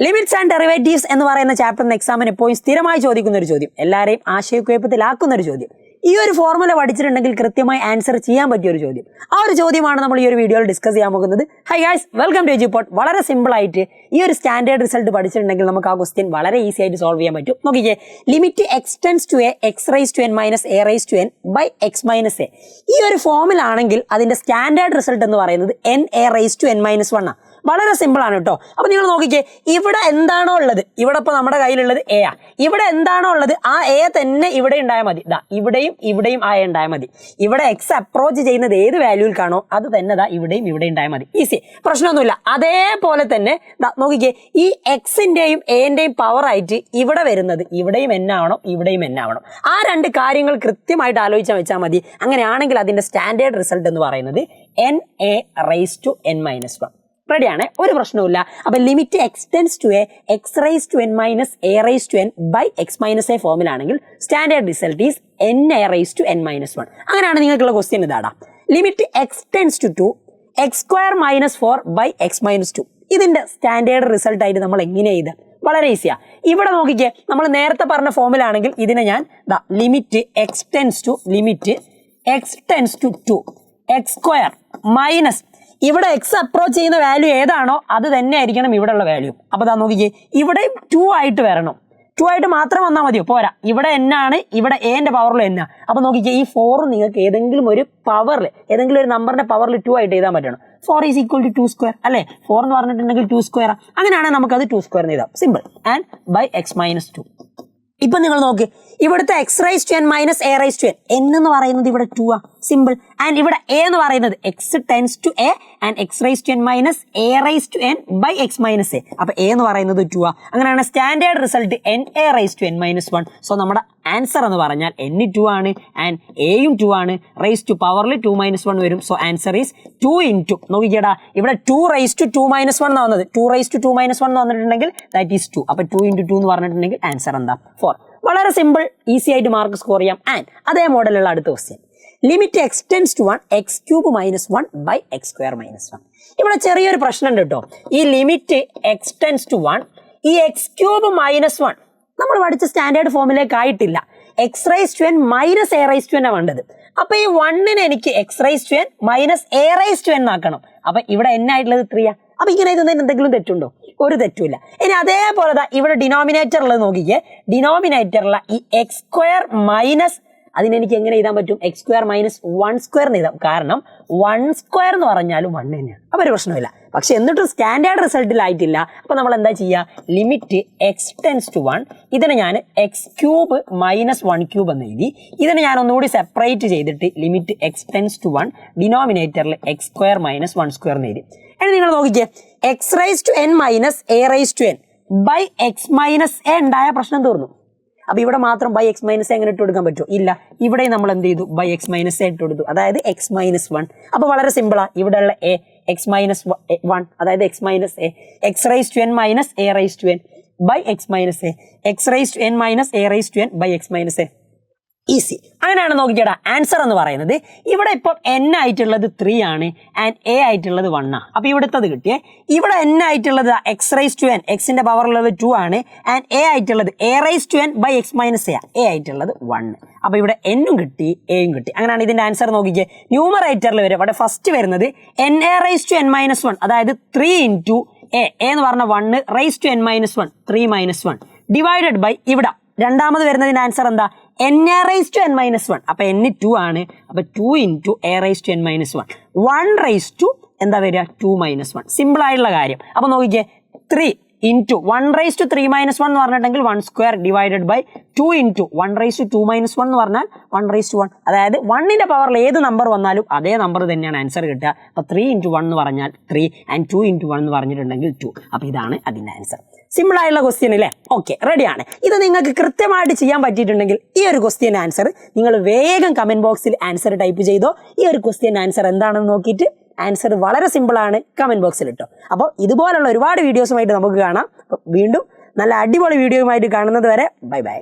Limits and derivatives എന്ന് പറയുന്ന ചാപ്റ്ററിന് എക്സാമിന് എപ്പോഴും സ്ഥിരമായി ചോദിക്കുന്ന ഒരു ചോദ്യം, എല്ലാവരെയും ആശയക്കുഴപ്പത്തിലാക്കുന്ന ഒരു ചോദ്യം. ഈ ഒരു ഫോർമുല പഠിച്ചിട്ടുണ്ടെങ്കിൽ കൃത്യമായി ആൻസർ ചെയ്യാൻ പറ്റിയ ഒരു ചോദ്യം. ആ ഒരു ചോദ്യമാണ് നമ്മൾ ഈ ഒരു വീഡിയോയിൽ ഡിസ്കസ് ചെയ്യാൻ പോകുന്നത്. Hi guys, welcome to Edupod. വളരെ സിമ്പിൾ ആയിട്ട് ഈ ഒരു സ്റ്റാൻഡേർഡ് റിസൾട്ട് പഠിച്ചിട്ടുണ്ടെങ്കിൽ നമുക്ക് ആ ക്വസ്റ്റ്യൻ വളരെ ഈസി ആയിട്ട് സോൾവ് ചെയ്യാൻ പറ്റും. നോക്കിക്കേ, limit x tends to a x raise to n minus a raise to n by x minus a. ഈ ഒരു ഫോമിലാണെങ്കിൽ അതിന്റെ സ്റ്റാൻഡേർഡ് റിസൾട്ട് എന്ന് പറയുന്നത് n a raise to n minus 1 ആണ്. വളരെ സിമ്പിൾ ആണ് കേട്ടോ. അപ്പൊ നിങ്ങൾ നോക്കിക്കേ, ഇവിടെ എന്താണോ ഉള്ളത്, ഇവിടെ ഇപ്പൊ നമ്മുടെ കയ്യിലുള്ളത് എ ആ. ഇവിടെ എന്താണോ ഉള്ളത് ആ എ തന്നെ ഇവിടെ ഉണ്ടായാൽ മതി. ഇവിടെയും ആ എ ഉണ്ടായാൽ മതി. ഇവിടെ എക്സ് അപ്രോച്ച് ചെയ്യുന്നത് ഏത് വാല്യൂയിൽ കാണോ അത് തന്നെ ഇവിടെയും ഇവിടെ ഉണ്ടായാൽ മതി. ഈസി, പ്രശ്നമൊന്നുമില്ല. അതേപോലെ തന്നെ നോക്കിക്കേ, ഈ എക്സിന്റെയും എന്റെയും പവർ ആയിട്ട് ഇവിടെ വരുന്നത് ഇവിടെയും എൻ ആവണം, ഇവിടെയും എൻ ആവണം. ആ രണ്ട് കാര്യങ്ങൾ കൃത്യമായിട്ട് ആലോചിച്ചാൽ വെച്ചാൽ മതി. അങ്ങനെയാണെങ്കിൽ അതിന്റെ സ്റ്റാൻഡേർഡ് റിസൾട്ട് എന്ന് പറയുന്നത് n a raise to n minus 1. റെഡിയാണ്, ഒരു പ്രശ്നവുമില്ല. അപ്പൊ limit x tends to a x raise to n minus a raise to n by x minus a ഫോമിലാണെങ്കിൽ standard result is n a raise to n minus 1. അങ്ങനെയാണ് നിങ്ങൾക്കുള്ള question ഇതാടാ. Limit x tends to 2 x square minus 4 by x minus 2. ഇതിന്റെ standard result ആയിട്ട് നമ്മൾ എങ്ങനെ ചെയ്ത്? വളരെ ഈസിയാ. ഇവിടെ നോക്കിക്കേ, നമ്മൾ നേരത്തെ പറഞ്ഞ ഫോമിലാണെങ്കിൽ ഇതിനെ ഞാൻ limit x tends to 2 x square minus, ഇവിടെ എക്സ് അപ്രോച്ച് ചെയ്യുന്ന വാല്യൂ ഏതാണോ അത് തന്നെ ആയിരിക്കണം ഇവിടെ ഉള്ള വാല്യൂ. അപ്പൊ നോക്കിക്കേ, ഇവിടെ 2 ആയിട്ട് വരണം. 2 ആയിട്ട് മാത്രം വന്നാൽ മതിയോ? പോരാ, ഇവിടെ എൻ ആണ്, ഇവിടെ എന്റെ പവറിൽ എൻ ആണ്. അപ്പൊ നോക്കിക്കേ, ഈ 4 നിങ്ങൾക്ക് ഏതെങ്കിലും ഒരു പവറിൽ, ഏതെങ്കിലും ഒരു നമ്പറിന്റെ പവറിൽ 2 ആയിട്ട് എഴുതാൻ പറ്റണം. 4 ഈസ് ഈക്വൽ ടു 2 സ്ക്വയർ അല്ലേ? 4 എന്ന് പറഞ്ഞിട്ടുണ്ടെങ്കിൽ 2 സ്ക്വയർ. അങ്ങനെയാണെങ്കിൽ നമുക്കത് 2 സ്ക്വയർ എഴുതാം. Simple. And by x minus 2. ഇപ്പൊ നിങ്ങൾ നോക്ക്, ഇവിടുത്തെ x raise to n minus a raise to n, n എന്ന് പറയുന്നത് ഇവിടെ 2 ആ. സിമ്പിൾ. ആൻഡ് ഇവിടെ എ എന്ന് പറയുന്നത് x tends to a and x raise to n minus a raise to n by x minus a. അപ്പൊ a എന്ന് പറയുന്നത് 2 ആ. അങ്ങനെയാണ് standard result n a raise to n minus 1. So നമ്മുടെ answer എന്ന് പറഞ്ഞാൽ n 2 ആണ് ആൻഡ് എയും 2 ആണ്. റൈസ് ടു പവറിൽ 2 മൈനസ് 1 വരും. സോ ആൻസർ ഈസ് 2 ഇൻറ്റു, നോക്കിക്കേടാ, ഇവിടെ 2 റൈസ് ടു 2 മൈനസ് 1 എന്ന് വന്നത്, 2 റൈസ് ടു 2 മൈനസ് 1 എന്ന് വന്നിട്ടുണ്ടെങ്കിൽ ദാറ്റ് ഈസ് 2. അപ്പൊ 2 ഇൻറ്റു 2 എന്ന് പറഞ്ഞിട്ടുണ്ടെങ്കിൽ ആൻസർ എന്താ? 4. വളരെ സിമ്പിൾ, ഈസി ആയിട്ട് മാർക്ക് സ്കോർ ചെയ്യാം. ആൻഡ് അതേ മോഡലുള്ള അടുത്ത question, limit x tends to 1 x cube minus 1 by x square minus 1. ഇവിടെ ചെറിയൊരു പ്രശ്നം ഉണ്ട് കേട്ടോ. ഈ ലിമിറ്റ് എക്സ് ടെൻസ് ടു 1, ഈ എക്സ് ക്യൂബ് മൈനസ് 1 നമ്മൾ പഠിച്ച സ്റ്റാൻഡേർഡ് ഫോമിലേക്ക് ആയിട്ടില്ല. X raise to n minus a raise to n ആണ് വേണ്ടത്. അപ്പൊ ഈ 1നെ എനിക്ക് x raise to n minus a raise to n ആക്കണം. അപ്പൊ ഇവിടെ എൻ ആയിട്ടുള്ളത് 3 ആ. അപ്പൊ ഇങ്ങനെ എഴുതുന്നതിന് എന്തെങ്കിലും തെറ്റുണ്ടോ? ഒരു തെറ്റുമില്ല. ഇനി അതേപോലെ ഇവിടെ ഡിനോമിനേറ്ററിൽ നോക്കിക്കേ, ഡിനോമിനേറ്ററിലുള്ള ഈ എക്സ് സ്ക്വയർ മൈനസ്, അതിനെനിക്ക് എങ്ങനെ എഴുതാൻ പറ്റും? എക്സ് സ്ക്വയർ മൈനസ് 1 സ്ക്വയർ എന്ന് എഴുതാം. കാരണം 1 സ്ക്വയർ എന്ന് പറഞ്ഞാലും 1 തന്നെയാണ്. അപ്പൊ ഒരു പ്രശ്നമില്ല. പക്ഷെ എന്നിട്ടും സ്റ്റാൻഡേർഡ് റിസൾട്ടിലായിട്ടില്ല. അപ്പൊ നമ്മൾ എന്താ ചെയ്യുക? ലിമിറ്റ് എക്സ് ടെൻസ് ടു 1, ഇതിനെ ഞാൻ എക്സ് ക്യൂബ് മൈനസ് 1 ക്യൂബ് എന്ന് എഴുതി. ഇതിനെ ഞാൻ ഒന്നുകൂടി സെപ്പറേറ്റ് ചെയ്തിട്ട് ലിമിറ്റ് എക്സ് ടെൻസ് ടു 1 ഡിനോമിനേറ്ററിൽ എക്സ് സ്ക്വയർ മൈനസ് 1 സ്ക്വയർ എന്ന് എഴുതി. ഇനി നിങ്ങൾ നോക്കിക്കേ, x raise to n minus a raise to n by x minus a ഉണ്ടായ പ്രശ്നം തീർന്നു. അപ്പൊ ഇവിടെ മാത്രം ബൈ എക്സ് മൈനസ് എ എങ്ങനെ ഇട്ട് കൊടുക്കാൻ പറ്റുമോ? ഇല്ല. ഇവിടെ നമ്മൾ എന്ത് ചെയ്തു? ബൈ എക്സ് മൈനസ് എ ഇട്ട് കൊടുത്തു, അതായത് എക്സ് മൈനസ് 1. അപ്പൊ വളരെ സിമ്പിളാ. ഇവിടെ ഉള്ള എ എക്സ് മൈനസ് 1, അതായത് x minus a, x raise to n minus a raise to n by x minus a, x raise to n minus a raise to n by x minus a. Easy. അങ്ങനെയാണ് നോക്കിക്കേടാ answer എന്ന് പറയുന്നത്. ഇവിടെ ഇപ്പം N ആയിട്ടുള്ളത് 3 ആണ് and a ആയിട്ടുള്ളത് 1 ആണ്. അപ്പൊ ഇവിടുത്തത് കിട്ടിയേ. ഇവിടെ എൻ ആയിട്ടുള്ളത് എക്സ് റൈസ് ടു എൻ, എക്സിന്റെ പവറുള്ളത് 2 ആണ് ആൻഡ് എ ആയിട്ടുള്ളത് a raise to n by x minus a, a ആയിട്ടുള്ളത് 1. അപ്പൊ ഇവിടെ എന്നും കിട്ടി എയും കിട്ടി. അങ്ങനെയാണ് ഇതിന്റെ ആൻസർ നോക്കിക്കേ. ന്യൂമറേറ്ററിൽ വരും. ഇവിടെ ഫസ്റ്റ് വരുന്നത് n a raise to n minus 1, അതായത് 3 ഇൻറ്റു എ എന്ന് പറഞ്ഞ 1 raise to n minus 1, 3 minus 1 divided by ഇവിടെ രണ്ടാമത് വരുന്നതിന്റെ ആൻസർ എന്താ? N a raise to n minus 1. അപ്പൊ n 2 ആണ്. അപ്പൊ 2 into a raise to n minus 1, 1 raise to എന്താ വരിക? 2 മൈനസ് 1. സിമ്പിൾ ആയിട്ടുള്ള കാര്യം. അപ്പൊ നോക്കിക്കേ, 3 ഇൻറ്റു 1 റൈസ് ടു 3 മൈനസ് 1 എന്ന് പറഞ്ഞിട്ടുണ്ടെങ്കിൽ 1 square divided by 2 into 1 raise to 2 minus 1 എന്ന് പറഞ്ഞാൽ 1 റൈസ് ടു 1. അതായത് 1ന്റെ പവറിൽ ഏത് നമ്പർ വന്നാലും അതേ നമ്പർ തന്നെയാണ് ആൻസർ കിട്ടുക. അപ്പൊ 3 ഇൻറ്റു 1 എന്ന് പറഞ്ഞാൽ 3 ആൻഡ് 2 ഇൻറ്റു 1 എന്ന് പറഞ്ഞിട്ടുണ്ടെങ്കിൽ 2. അപ്പൊ ഇതാണ് അതിന്റെ ആൻസർ. സിമ്പിൾ ആയിട്ടുള്ള ക്വസ്റ്റ്യൻ അല്ലേ? ഓക്കെ, റെഡിയാണ്. ഇത് നിങ്ങൾക്ക് കൃത്യമായിട്ട് ചെയ്യാൻ പറ്റിയിട്ടുണ്ടെങ്കിൽ ഈ ഒരു ക്വസ്റ്റ്യൻ ആൻസർ നിങ്ങൾ വേഗം കമന്റ് ബോക്സിൽ ആൻസർ ടൈപ്പ് ചെയ്തോ. ഈ ഒരു ക്വസ്റ്റ്യൻ ആൻസർ എന്താണെന്ന് നോക്കിയിട്ട് ആൻസർ വളരെ സിമ്പിൾ ആണ്, കമന്റ് ബോക്സിൽ ഇട്ടോ. അപ്പോൾ ഇതുപോലുള്ള ഒരുപാട് വീഡിയോസുമായിട്ട് നമുക്ക് കാണാം. വീണ്ടും നല്ല അടിപൊളി വീഡിയോയുമായിട്ട് കാണുന്നത് വരെ ബൈ ബൈ.